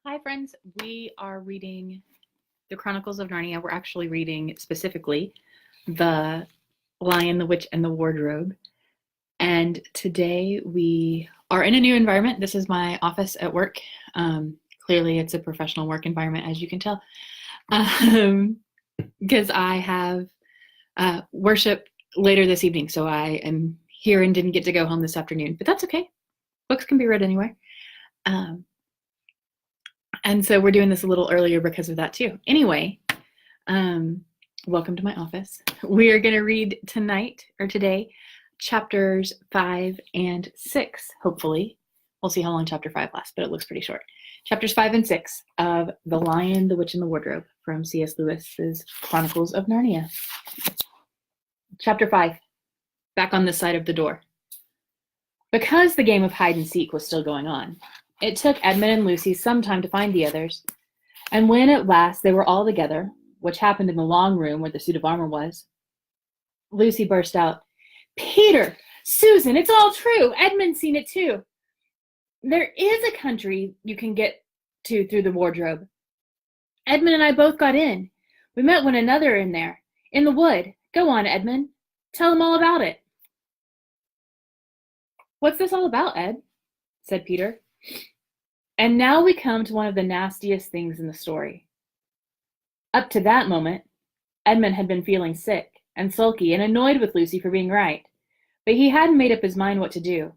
Hi, friends. We are reading the Chronicles of Narnia. We're actually reading specifically The Lion, the Witch, and the Wardrobe. And today we are in a new environment. This is my office at work. Clearly, it's a professional work environment, as you can tell, because I have worship later this evening. So I am here and didn't get to go home this afternoon, but that's okay. Books can be read anywhere. And so we're doing this a little earlier because of that too. Anyway, welcome to my office. We are going to read today, chapters 5 and 6, hopefully. We'll see how long chapter 5 lasts, but it looks pretty short. Chapters 5 and 6 of The Lion, the Witch, and the Wardrobe from C.S. Lewis's Chronicles of Narnia. Chapter 5, back on this side of the door. Because the game of hide and seek was still going on, it took Edmund and Lucy some time to find the others, and when at last they were all together, which happened in the long room where the suit of armor was, Lucy burst out, "Peter! Susan, it's all true! Edmund's seen it too! There is a country you can get to through the wardrobe. Edmund and I both got in. We met one another in there, in the wood. Go on, Edmund. Tell them all about it." "What's this all about, Ed?" said Peter. And now we come to one of the nastiest things in the story. Up to that moment, Edmund had been feeling sick and sulky and annoyed with Lucy for being right, but he hadn't made up his mind what to do.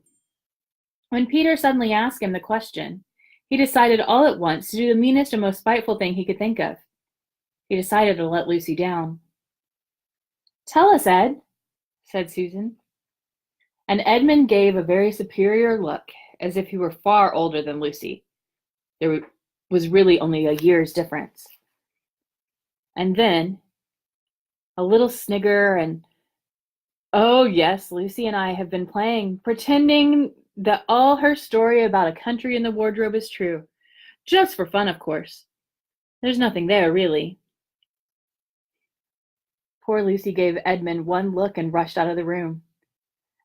When Peter suddenly asked him the question, he decided all at once to do the meanest and most spiteful thing he could think of. He decided to let Lucy down. "Tell us, Ed," said Susan. And Edmund gave a very superior look, as if he were far older than Lucy. There was really only a year's difference. And then a little snigger and, "Oh yes, Lucy and I have been playing, pretending that all her story about a country in the wardrobe is true. Just for fun, of course. There's nothing there, really." Poor Lucy gave Edmund one look and rushed out of the room.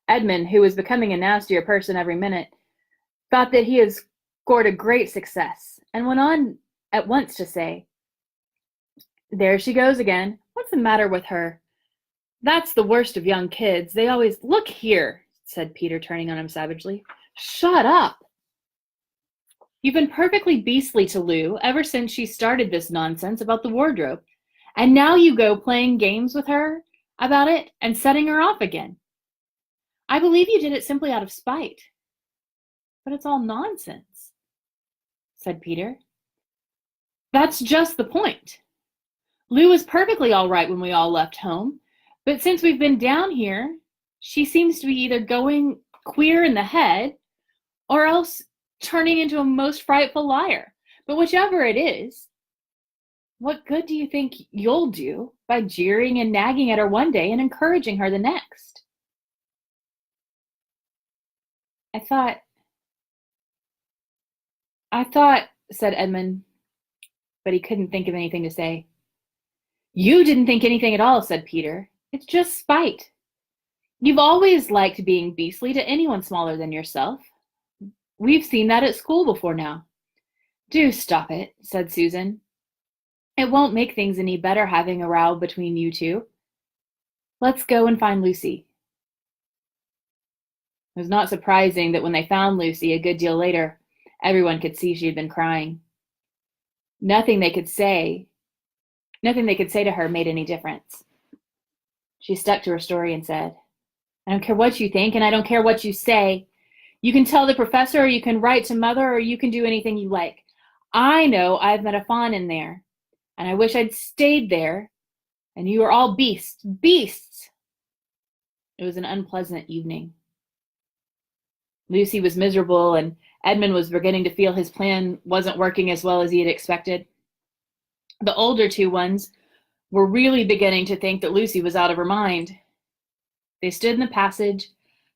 Edmund, who was becoming a nastier person every minute, thought that he had scored a great success, and went on at once to say, "There she goes again. What's the matter with her? That's the worst of young kids. They always—" "Look here," said Peter, turning on him savagely. "Shut up. You've been perfectly beastly to Lou ever since she started this nonsense about the wardrobe, and now you go playing games with her about it and setting her off again. I believe you did it simply out of spite. But it's all nonsense," said Peter. "That's just the point. Lou was perfectly all right when we all left home, but since we've been down here, she seems to be either going queer in the head or else turning into a most frightful liar. But whichever it is, what good do you think you'll do by jeering and nagging at her one day and encouraging her the next?" I thought, said Edmund, but he couldn't think of anything to say. "You didn't think anything at all," said Peter. "It's just spite. You've always liked being beastly to anyone smaller than yourself. We've seen that at school before now." "Do stop it," said Susan. "It won't make things any better having a row between you two. Let's go and find Lucy." It was not surprising that when they found Lucy a good deal later, everyone could see she had been crying. Nothing they could say to her made any difference. She stuck to her story and said, "I don't care what you think, and I don't care what you say. You can tell the professor, or you can write to Mother, or you can do anything you like. I know I've met a fawn in there, and I wish I'd stayed there, and you are all beasts. It was an unpleasant evening. Lucy was miserable, and Edmund was beginning to feel his plan wasn't working as well as he had expected. The older two ones were really beginning to think that Lucy was out of her mind. They stood in the passage,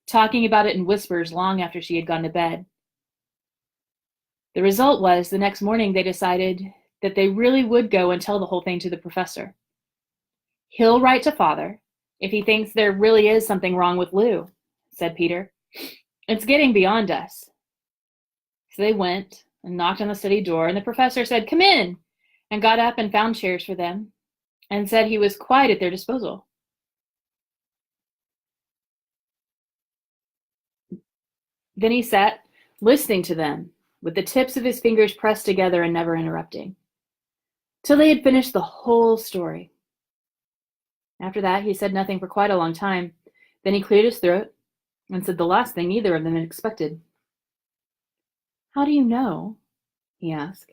talking about it in whispers long after she had gone to bed. The result was, the next morning they decided that they really would go and tell the whole thing to the professor. "He'll write to Father if he thinks there really is something wrong with Lou," said Peter. "It's getting beyond us." So they went, and knocked on the study door, and the professor said, "Come in," and got up and found chairs for them, and said he was quite at their disposal. Then he sat, listening to them, with the tips of his fingers pressed together and never interrupting, till they had finished the whole story. After that, he said nothing for quite a long time. Then he cleared his throat and said the last thing either of them had expected. "How do you know," he asked,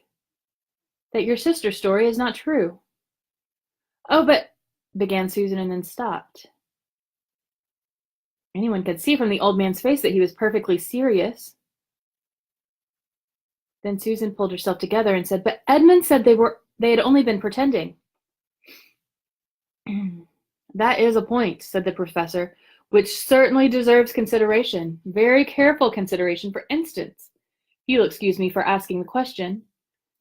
"that your sister's story is not true?" "Oh, but," began Susan, and then stopped. Anyone could see from the old man's face that he was perfectly serious. Then Susan pulled herself together and said, "But Edmund said they had only been pretending." "That is a point," said the professor, "which certainly deserves consideration, very careful consideration. For instance, you'll excuse me for asking the question,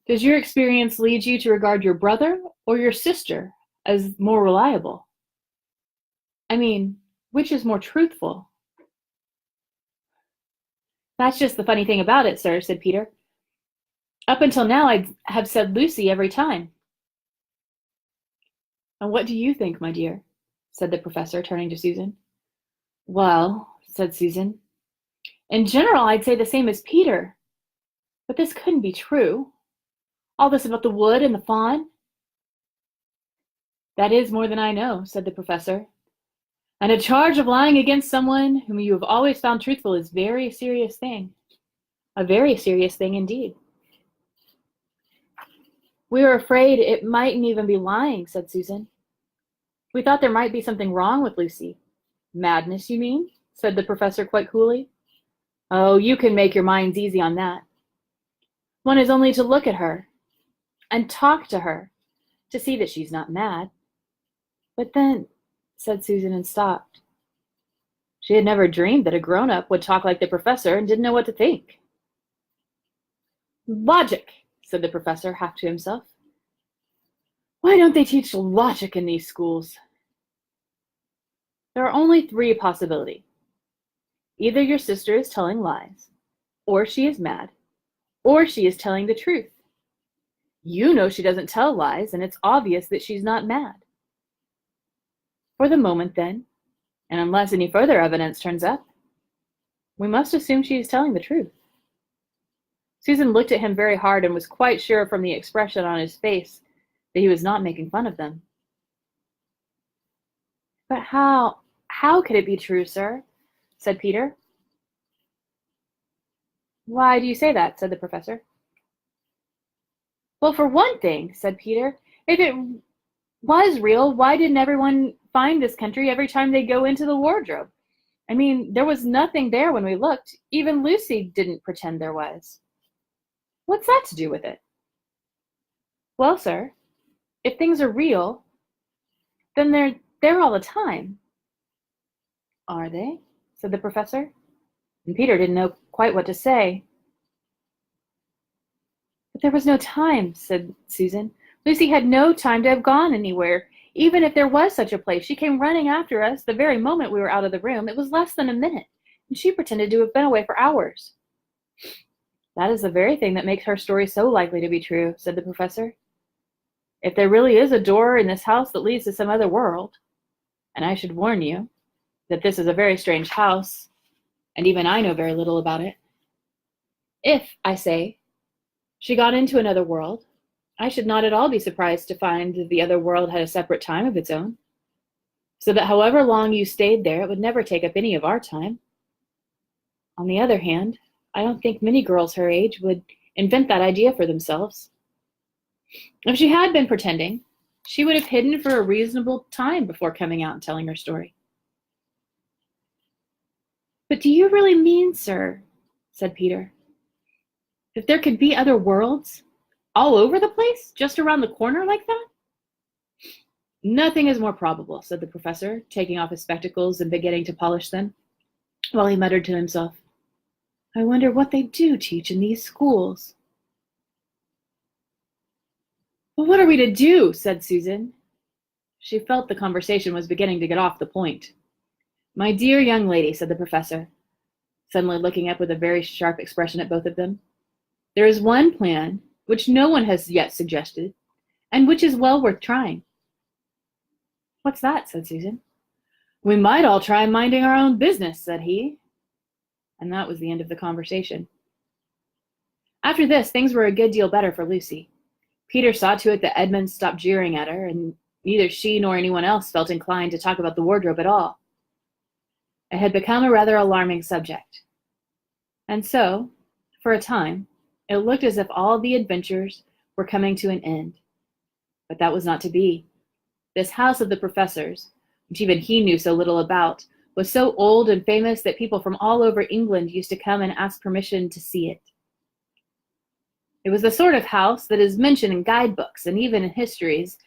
does your experience lead you to regard your brother or your sister as more reliable? I mean, which is more truthful?" "That's just the funny thing about it, sir," said Peter. "Up until now, I'd have said Lucy every time." "And what do you think, my dear?" said the professor, turning to Susan. "Well," said Susan, "in general, I'd say the same as Peter. But this couldn't be true. All this about the wood and the fawn." "That is more than I know," said the professor. "And a charge of lying against someone whom you have always found truthful is a very serious thing. A very serious thing indeed." "We were afraid it mightn't even be lying," said Susan. "We thought there might be something wrong with Lucy." "Madness, you mean?" said the professor quite coolly. "Oh, you can make your minds easy on that. One is only to look at her and talk to her to see that she's not mad." "But then," said Susan, and stopped. She had never dreamed that a grown-up would talk like the professor and didn't know what to think. "Logic," said the professor, half to himself. "Why don't they teach logic in these schools? There are only three possibilities. Either your sister is telling lies, or she is mad, or she is telling the truth. You know she doesn't tell lies, and it's obvious that she's not mad. For the moment, then, and unless any further evidence turns up, we must assume she is telling the truth." Susan looked at him very hard and was quite sure from the expression on his face that he was not making fun of them. "But how could it be true, sir?" said Peter. "Why do you say that?" said the professor. "Well, for one thing," said Peter, "if it was real, why didn't everyone find this country every time they go into the wardrobe? I mean, there was nothing there when we looked. Even Lucy didn't pretend there was. What's that to do with it?" "Well, sir, if things are real, then they're there all the time." "Are they?" said the professor, and Peter didn't know quite what to say. "But there was no time," said Susan. "Lucy had no time to have gone anywhere. Even if there was such a place, she came running after us the very moment we were out of the room. It was less than a minute, and she pretended to have been away for hours." "That is the very thing that makes her story so likely to be true," said the professor. "If there really is a door in this house that leads to some other world, and I should warn you that this is a very strange house, and even I know very little about it. If, I say, she got into another world, I should not at all be surprised to find that the other world had a separate time of its own, so that however long you stayed there, it would never take up any of our time. On the other hand, I don't think many girls her age would invent that idea for themselves. If she had been pretending, she would have hidden for a reasonable time before coming out and telling her story." "But do you really mean, sir," said Peter, "that there could be other worlds all over the place, just around the corner like that?" "Nothing is more probable," said the professor, taking off his spectacles and beginning to polish them, while he muttered to himself, "I wonder what they do teach in these schools." "But what are we to do?" said Susan. She felt the conversation was beginning to get off the point. "My dear young lady," said the professor, suddenly looking up with a very sharp expression at both of them, There is one plan which no one has yet suggested, and which is well worth trying." "What's that?" said Susan. "We might all try minding our own business," said he. And that was the end of the conversation. After this, things were a good deal better for Lucy. Peter saw to it that Edmund stopped jeering at her, and neither she nor anyone else felt inclined to talk about the wardrobe at all. It had become a rather alarming subject. And so, for a time, it looked as if all the adventures were coming to an end. But that was not to be. This house of the professor's, which even he knew so little about, was so old and famous that people from all over England used to come and ask permission to see it. It was the sort of house that is mentioned in guidebooks and even in histories,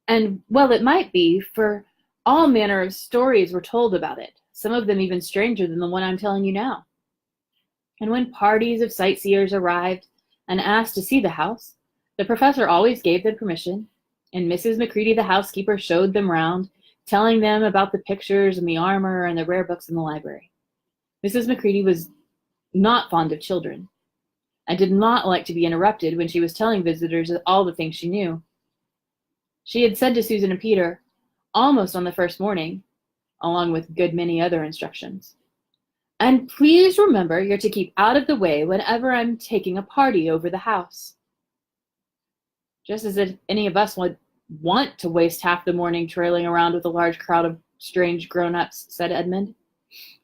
and well it might be, for all manner of stories were told about it, some of them even stranger than the one I'm telling you now. And when parties of sightseers arrived and asked to see the house, the professor always gave them permission, and Mrs. Macready, the housekeeper, showed them round, telling them about the pictures and the armor and the rare books in the library. Mrs. Macready was not fond of children, and did not like to be interrupted when she was telling visitors all the things she knew. She had said to Susan and Peter, almost on the first morning, along with a good many other instructions, "And please remember you're to keep out of the way whenever I'm taking a party over the house." Just as if any of us would want to waste half the morning trailing around with a large crowd of strange grown-ups, said Edmund,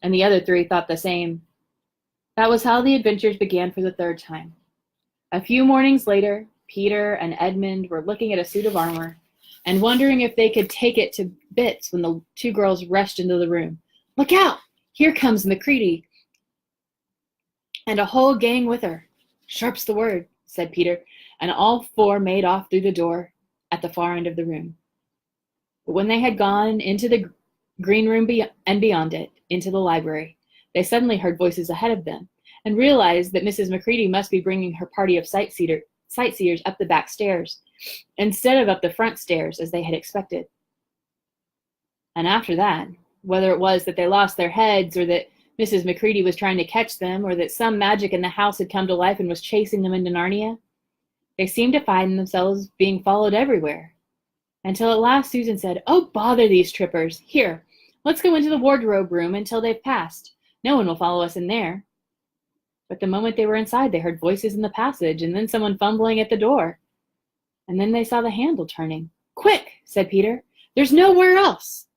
and the other three thought the same. That was how the adventures began for the third time. A few mornings later, Peter and Edmund were looking at a suit of armor and wondering if they could take it to bits when the two girls rushed into the room. "Look out! Here comes Macready, and a whole gang with her." "Sharp's the word," said Peter, and all four made off through the door at the far end of the room. But when they had gone into the green room and beyond it, into the library, they suddenly heard voices ahead of them, and realized that Mrs. Macready must be bringing her party of sightseers up the back stairs, instead of up the front stairs as they had expected. And after that, whether it was that they lost their heads, or that Mrs. Macready was trying to catch them, or that some magic in the house had come to life and was chasing them into Narnia, they seemed to find themselves being followed everywhere, until at last Susan said, "Oh, bother these trippers. Here, let's go into the wardrobe room until they've passed. No one will follow us in there." But the moment they were inside, they heard voices in the passage, and then someone fumbling at the door. And then they saw the handle turning. "Quick," said Peter, "there's nowhere else,"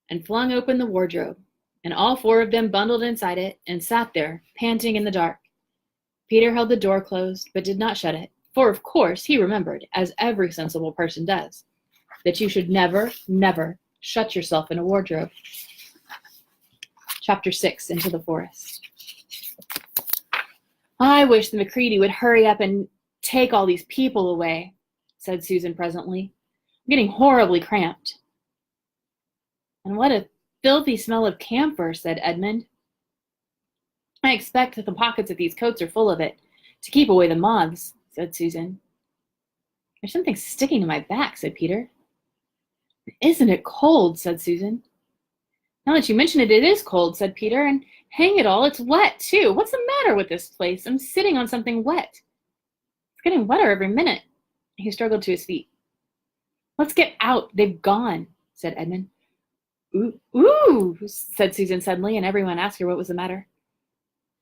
and flung open the wardrobe, and all four of them bundled inside it and sat there, panting in the dark. Peter held the door closed, but did not shut it, for of course he remembered, as every sensible person does, that you should never, never shut yourself in a wardrobe. Chapter 6, Into the Forest. "I wish the Macready would hurry up and take all these people away," said Susan presently. "I'm getting horribly cramped." "And what a filthy smell of camphor," said Edmund. "I expect that the pockets of these coats are full of it, to keep away the moths," said Susan. "There's something sticking to my back," said Peter. "Isn't it cold?" said Susan. "Now that you mention it, it is cold," said Peter, "and hang it all, it's wet, too. What's the matter with this place? I'm sitting on something wet. It's getting wetter every minute." He struggled to his feet. "Let's get out. They've gone," said Edmund. Ooh, said Susan suddenly, and everyone asked her what was the matter.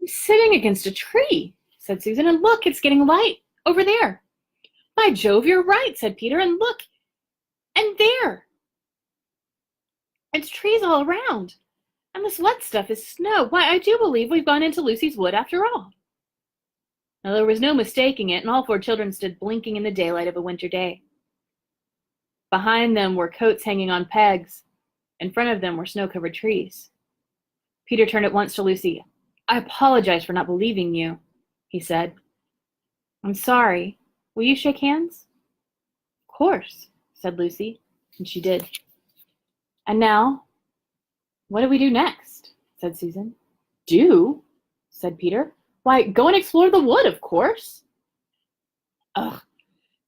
"I'm sitting against a tree," said Susan, "and look, it's getting light over there." "By Jove, you're right," said Peter, "and look, and there. It's trees all around, and this wet stuff is snow. Why, I do believe we've gone into Lucy's wood after all." Now, there was no mistaking it, and all four children stood blinking in the daylight of a winter day. Behind them were coats hanging on pegs. In front of them were snow-covered trees. Peter turned at once to Lucy. "I apologize for not believing you," he said. "I'm sorry. Will you shake hands?" "Of course," said Lucy, and she did. "And now, what do we do next?" said Susan. "Do?" said Peter. "Why, go and explore the wood, of course." "Ugh,"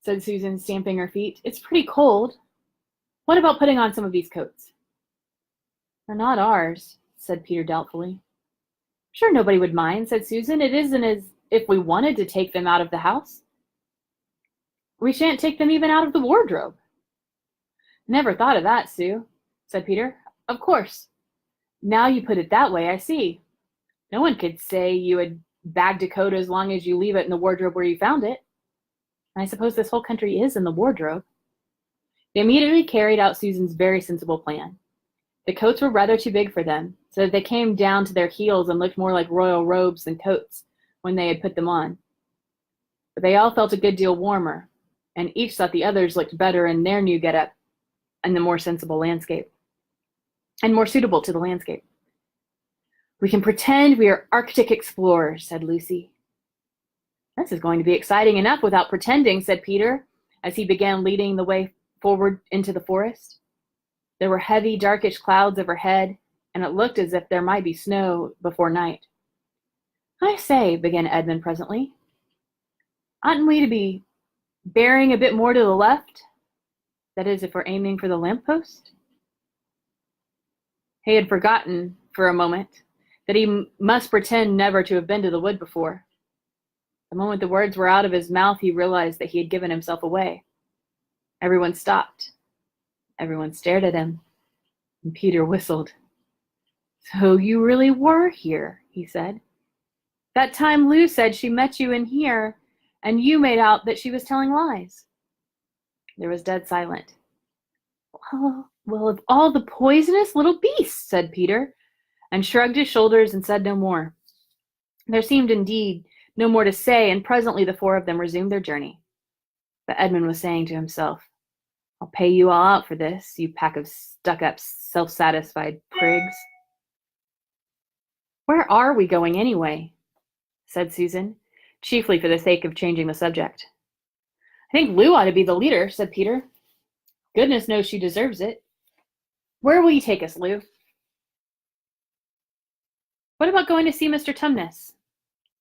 said Susan, stamping her feet. "It's pretty cold. What about putting on some of these coats?" "They're not ours," said Peter doubtfully. "Sure, nobody would mind," said Susan. "It isn't as if we wanted to take them out of the house, we shan't take them even out of the wardrobe." "Never thought of that, Sue," said Peter. "Of course. Now you put it that way, I see. No one could say you had bagged a coat as long as you leave it in the wardrobe where you found it. And I suppose this whole country is in the wardrobe." They immediately carried out Susan's very sensible plan. The coats were rather too big for them, so that they came down to their heels and looked more like royal robes than coats when they had put them on. But they all felt a good deal warmer, and each thought the others looked better in their new get-up and the more sensible landscape, and more suitable to the landscape. "We can pretend we are Arctic explorers," said Lucy. "This is going to be exciting enough without pretending," said Peter, as he began leading the way forward into the forest. There were heavy, darkish clouds overhead, and it looked as if there might be snow before night. "I say," began Edmund presently, "oughtn't we to be bearing a bit more to the left? That is, if we're aiming for the lamppost?" He had forgotten for a moment that he must pretend never to have been to the wood before. The moment the words were out of his mouth, he realized that he had given himself away. Everyone stopped. Everyone stared at him, and Peter whistled. "So you really were here," he said. "That time Lou said she met you in here, and you made out that she was telling lies." There was dead silence. Well, of all the poisonous little beasts," said Peter, and shrugged his shoulders and said no more. There seemed indeed no more to say, and presently the four of them resumed their journey. But Edmund was saying to himself, "I'll pay you all out for this, you pack of stuck-up, self-satisfied prigs." "Where are we going anyway?" said Susan, chiefly for the sake of changing the subject. "I think Lou ought to be the leader," said Peter. "Goodness knows she deserves it. Where will you take us, Lou?" "What about going to see Mr. Tumnus?"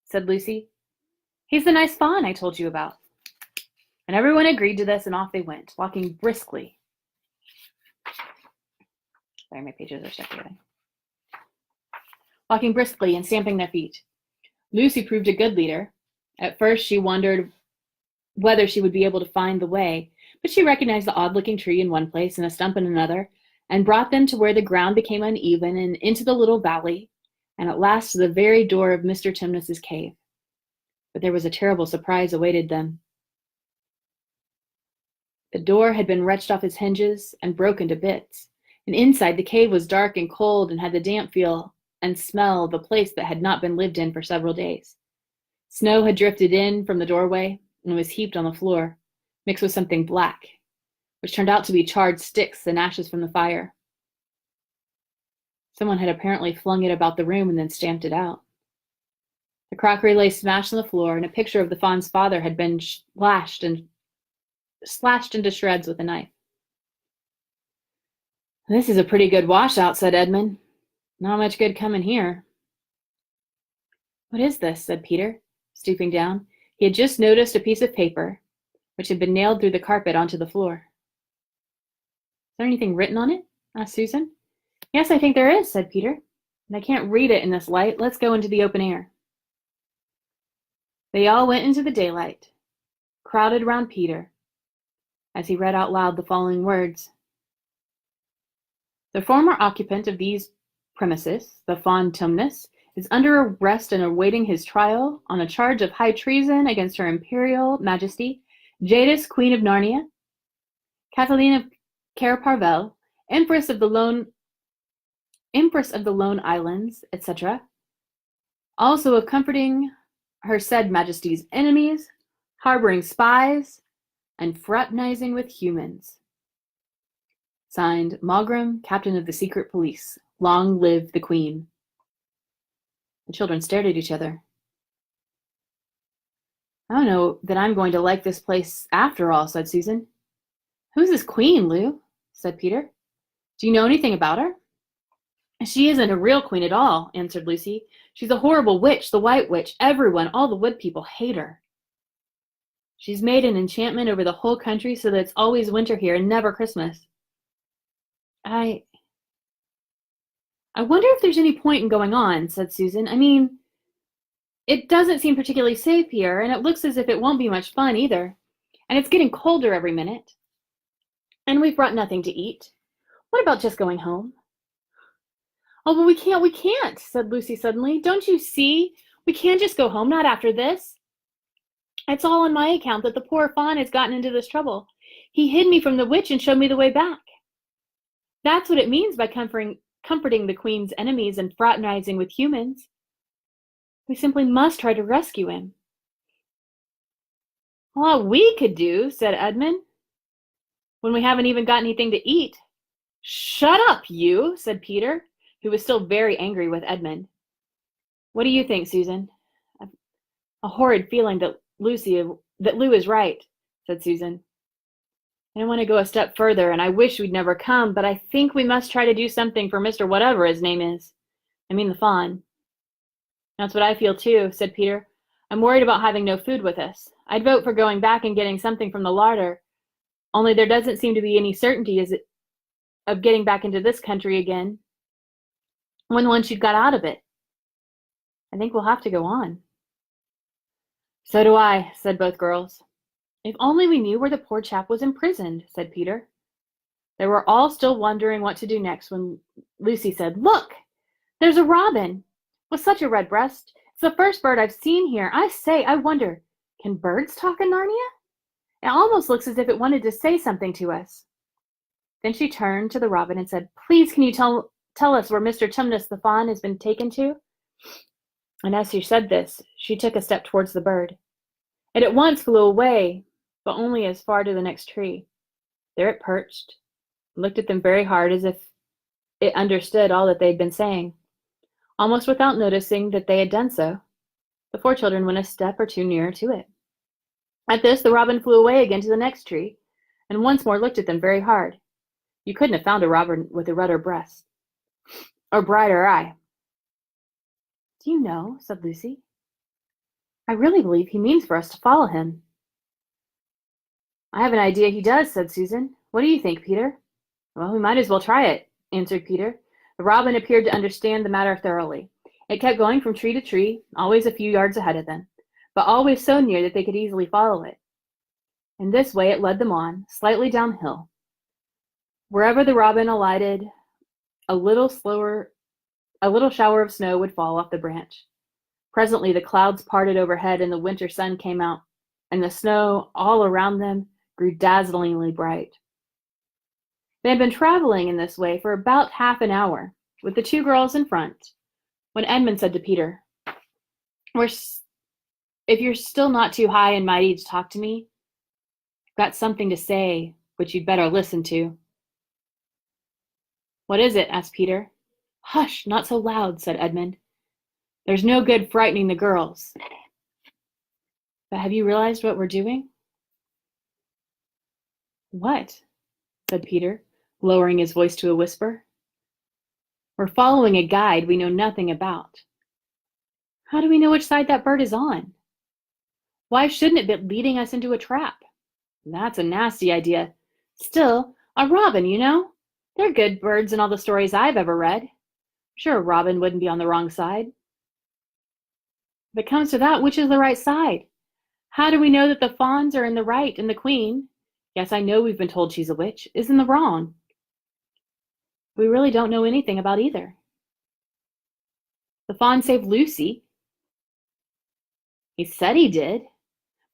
said Lucy. "He's the nice fawn I told you about." And everyone agreed to this, and off they went, walking briskly. Sorry, my pages are stuck together. Walking briskly and stamping their feet. Lucy proved a good leader. At first she wondered whether she would be able to find the way, but she recognized the odd-looking tree in one place and a stump in another, and brought them to where the ground became uneven and into the little valley, and at last to the very door of Mr. Tumnus's cave. But there was a terrible surprise awaited them. The door had been wrenched off its hinges and broken to bits, and inside the cave was dark and cold and had the damp feel and smell of a place that had not been lived in for several days. Snow had drifted in from the doorway and was heaped on the floor, mixed with something black, which turned out to be charred sticks and ashes from the fire. Someone had apparently flung it about the room and then stamped it out. The crockery lay smashed on the floor, and a picture of the fawn's father had been slashed into shreds with a knife. "This is a pretty good washout," said Edmund. "Not much good coming here." "What is this?" said Peter, stooping down. He had just noticed a piece of paper, which had been nailed through the carpet onto the floor. "Is there anything written on it?" asked Susan. "Yes, I think there is," said Peter. "And I can't read it in this light. Let's go into the open air." They all went into the daylight, crowded round Peter, as he read out loud the following words. "The former occupant of these premises, the Fawn Tumnus, is under arrest and awaiting his trial on a charge of high treason against Her Imperial Majesty, Jadis, Queen of Narnia, Kathleen of Cair-Parvel, Empress of the Lone Islands, etc., also of comforting her said Majesty's enemies, harboring spies, and fraternizing with humans. Signed, Maugrim, Captain of the Secret Police. Long live the Queen." The children stared at each other. "I don't know that I'm going to like this place after all," said Susan. "Who's this Queen, Lou?" said Peter. "Do you know anything about her?" "She isn't a real queen at all," answered Lucy. "She's a horrible witch, the White Witch. Everyone, all the wood people, hate her. She's made an enchantment over the whole country so that it's always winter here and never Christmas. I wonder if there's any point in going on," said Susan. "I mean, It doesn't seem particularly safe here, and it looks as if it won't be much fun either. And it's getting colder every minute. And we've brought nothing to eat. What about just going home? Oh, but we can't, said Lucy suddenly. Don't you see? We can't just go home, not after this. It's all on my account that the poor fawn has gotten into this trouble. He hid me from the witch and showed me the way back. That's what it means by comforting the queen's enemies and fraternizing with humans. We simply must try to rescue him. Well, we could do, said Edmund, when we haven't even got anything to eat. Shut up, you, said Peter, who was still very angry with Edmund. What do you think, Susan? A horrid feeling that Lou is right, said Susan. I don't want to go a step further, and I wish we'd never come, but I think we must try to do something for Mr. Whatever his name is. I mean the fawn. That's what I feel too, said Peter. I'm worried about having no food with us. I'd vote for going back and getting something from the larder, only there doesn't seem to be any certainty of getting back into this country again when once you'd got out of it. I think we'll have to go on. So do I, said both girls. If only we knew where the poor chap was imprisoned, said Peter. They were all still wondering what to do next when Lucy said, Look, there's a robin with such a red breast. It's the first bird I've seen here. I say, I wonder, can birds talk in Narnia? It almost looks as if it wanted to say something to us. Then she turned to the robin and said, Please, can you tell us where Mr. Tumnus the fawn has been taken to? And as she said this, she took a step towards the bird. It at once flew away, but only as far to the next tree. There it perched, looked at them very hard as if it understood all that they had been saying. Almost without noticing that they had done so, the four children went a step or two nearer to it. At this, the robin flew away again to the next tree, and once more looked at them very hard. You couldn't have found a robin with a redder breast, or brighter eye. Do you know, said Lucy, I really believe he means for us to follow him. I have an idea he does, said Susan. What do you think, Peter? Well, we might as well try it, answered Peter. The robin appeared to understand the matter thoroughly. It kept going from tree to tree, always a few yards ahead of them, but always so near that they could easily follow it. In this way it led them on, slightly downhill. Wherever the robin alighted, a little shower of snow would fall off the branch. Presently the clouds parted overhead and the winter sun came out, and the snow all around them grew dazzlingly bright. They had been traveling in this way for about half an hour, with the two girls in front, when Edmund said to Peter, If you're still not too high and mighty to talk to me, I've got something to say which you'd better listen to. What is it? Asked Peter. Hush, not so loud, said Edmund. There's no good frightening the girls. But have you realized what we're doing? What? Said Peter, lowering his voice to a whisper. We're following a guide we know nothing about. How do we know which side that bird is on? Why shouldn't it be leading us into a trap? That's a nasty idea. Still, a robin, you know. They're good birds in all the stories I've ever read. Sure, a robin wouldn't be on the wrong side. If it comes to that, which is the right side? How do we know that the fawns are in the right and the queen, yes, I know we've been told she's a witch, is in the wrong? We really don't know anything about either. The fawn saved Lucy. He said he did.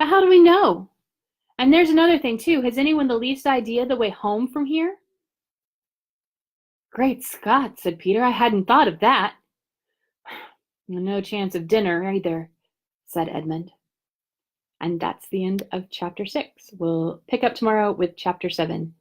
But how do we know? And there's another thing, too. Has anyone the least idea the way home from here? Great Scott, said Peter. I hadn't thought of that. No chance of dinner either, said Edmund. And that's the end of chapter 6. We'll pick up tomorrow with chapter 7.